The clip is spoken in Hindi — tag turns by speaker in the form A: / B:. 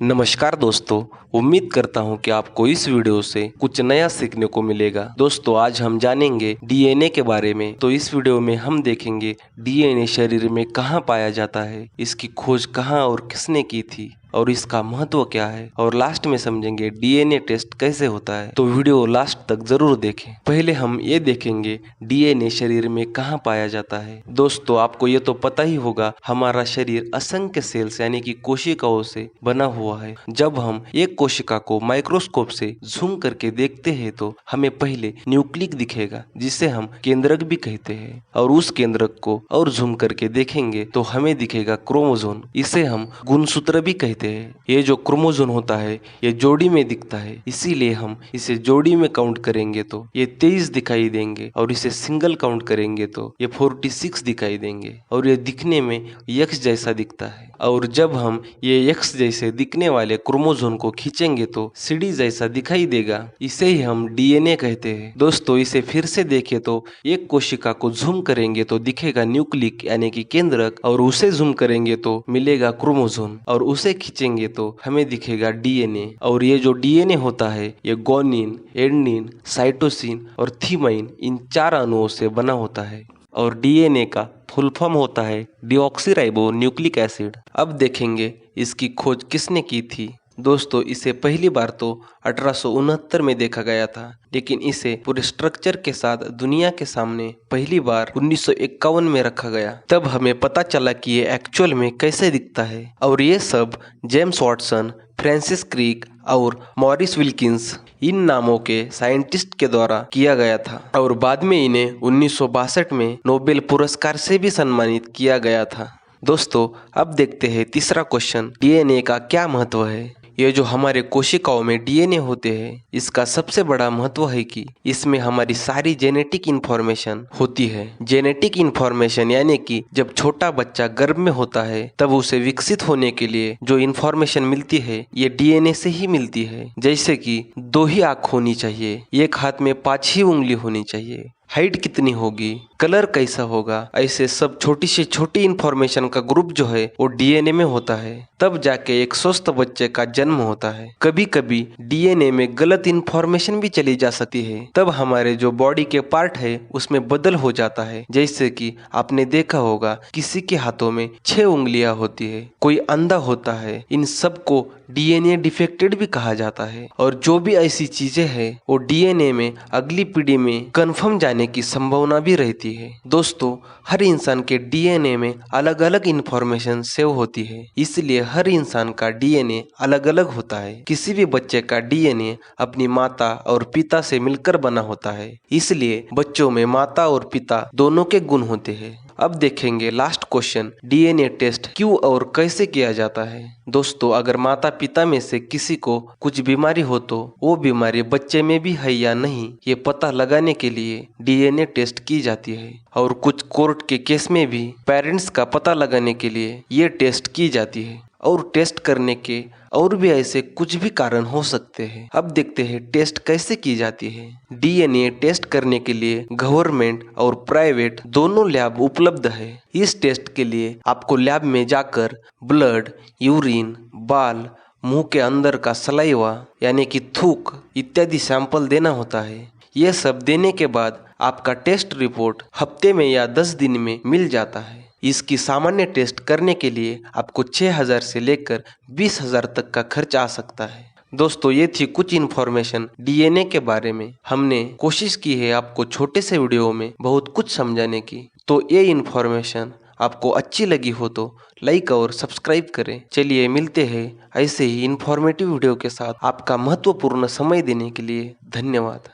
A: नमस्कार दोस्तों, उम्मीद करता हूं कि आपको इस वीडियो से कुछ नया सीखने को मिलेगा। दोस्तों, आज हम जानेंगे डीएनए के बारे में। तो इस वीडियो में हम देखेंगे डीएनए शरीर में कहाँ पाया जाता है, इसकी खोज कहाँ और किसने की थी और इसका महत्व क्या है, और लास्ट में समझेंगे डीएनए टेस्ट कैसे होता है। तो वीडियो लास्ट तक जरूर देखें। पहले हम ये देखेंगे डीएनए शरीर में कहाँ पाया जाता है। दोस्तों, आपको ये तो पता ही होगा, हमारा शरीर असंख्य सेल्स यानी कि कोशिकाओं से बना हुआ है। जब हम एक कोशिका को माइक्रोस्कोप से जूम करके देखते हैं तो हमें पहले न्यूक्लिक दिखेगा, जिसे हम केंद्रक भी कहते हैं, और उस केंद्रक को और जूम करके देखेंगे तो हमें दिखेगा क्रोमोसोम। इसे हम गुणसूत्र भी कहते हैं। ये जो क्रोमोसोम होता है ये जोड़ी में दिखता है, इसीलिए हम इसे जोड़ी में काउंट करेंगे तो ये 23 दिखाई देंगे, और इसे सिंगल काउंट करेंगे तो ये 46 दिखाई देंगे, और ये दिखने में एक्स जैसा दिखता है। और जब हम ये एक्स जैसे दिखने वाले क्रोमोसोम को खींचेंगे तो सीढ़ी जैसा दिखाई देगा, इसे ही हम डीएनए कहते हैं। दोस्तों, इसे फिर से देखें तो एक कोशिका को जूम करेंगे तो दिखेगा न्यूक्लिक यानी कि केंद्रक, और उसे जूम करेंगे तो मिलेगा क्रोमोसोम, और उसे खींचेंगे तो हमें दिखेगा डीएनए। और ये जो डीएनए होता है ये गोनिन, एडेनिन, साइटोसिन और थीमाइन, इन 4 अणुओं से बना होता है। और डीएनए का फुल फॉर्म होता है डीऑक्सीराइबो न्यूक्लिक एसिड। अब देखेंगे इसकी खोज किसने की थी। दोस्तों, इसे पहली बार तो 1869 में देखा गया था, लेकिन इसे पूरे स्ट्रक्चर के साथ दुनिया के सामने पहली बार 1951 में रखा गया। तब हमें पता चला कि ये एक्चुअल में कैसे दिखता है, और ये सब जेम्स वाटसन, फ्रांसिस क्रिक और मॉरिस विल्किंस, इन नामों के साइंटिस्ट के द्वारा किया गया था, और बाद में इन्हें 1962 में नोबेल पुरस्कार से भी सम्मानित किया गया था। दोस्तों, अब देखते हैं तीसरा क्वेश्चन, डीएनए का क्या महत्व है। ये जो हमारे कोशिकाओं में डीएनए होते हैं, इसका सबसे बड़ा महत्व है कि इसमें हमारी सारी जेनेटिक इंफॉर्मेशन होती है। जेनेटिक इंफॉर्मेशन यानी कि जब छोटा बच्चा गर्भ में होता है तब उसे विकसित होने के लिए जो इंफॉर्मेशन मिलती है ये डीएनए से ही मिलती है। जैसे कि 2 ही आँख होनी चाहिए, एक हाथ में 5 ही उंगली होनी चाहिए, हाइट कितनी होगी, कलर कैसा होगा, ऐसे सब छोटी से छोटी इंफॉर्मेशन का ग्रुप जो है वो डीएनए में होता है। तब जाके एक स्वस्थ बच्चे का जन्म होता है। कभी कभी डीएनए में गलत इंफॉर्मेशन भी चली जा सकती है, तब हमारे जो बॉडी के पार्ट है उसमें बदल हो जाता है। जैसे कि आपने देखा होगा किसी के हाथों में 6 उंगलियां होती है, कोई अंधा होता है, इन सब को डीएनए डिफेक्टेड भी कहा जाता है। और जो भी ऐसी चीजें हैं वो डीएनए में अगली पीढ़ी में कन्फर्म जाने की संभावना भी रहती है। दोस्तों, हर इंसान के डीएनए में अलग अलग इंफॉर्मेशन सेव होती है, इसलिए हर इंसान का डीएनए अलग अलग होता है। किसी भी बच्चे का डीएनए अपनी माता और पिता से मिलकर बना होता है, इसलिए बच्चों में माता और पिता दोनों के गुण होते हैं। अब देखेंगे लास्ट क्वेश्चन, डीएनए टेस्ट क्यों और कैसे किया जाता है। दोस्तों, अगर माता पिता में से किसी को कुछ बीमारी हो तो वो बीमारी बच्चे में भी है या नहीं, ये पता लगाने के लिए डीएनए टेस्ट की जाती है। और कुछ कोर्ट के केस में भी पेरेंट्स का पता लगाने के लिए ये टेस्ट की जाती है। और टेस्ट करने के और भी ऐसे कुछ भी कारण हो सकते हैं। अब देखते हैं टेस्ट कैसे की जाती है। डीएनए टेस्ट करने के लिए गवर्नमेंट और प्राइवेट दोनों लैब उपलब्ध है। इस टेस्ट के लिए आपको लैब में जाकर ब्लड, यूरिन, बाल, मुंह के अंदर का सलाइवा यानी कि थूक इत्यादि सैंपल देना होता है। ये सब देने के बाद आपका टेस्ट रिपोर्ट हफ्ते में या 10 दिन में मिल जाता है। इसकी सामान्य टेस्ट करने के लिए आपको 6,000 से लेकर 20,000 तक का खर्च आ सकता है। दोस्तों, ये थी कुछ इन्फॉर्मेशन डीएनए के बारे में। हमने कोशिश की है आपको छोटे से वीडियो में बहुत कुछ समझाने की। तो ये इन्फॉर्मेशन आपको अच्छी लगी हो तो लाइक और सब्सक्राइब करें। चलिए मिलते हैं ऐसे ही इन्फॉर्मेटिव वीडियो के साथ। आपका महत्वपूर्ण समय देने के लिए धन्यवाद।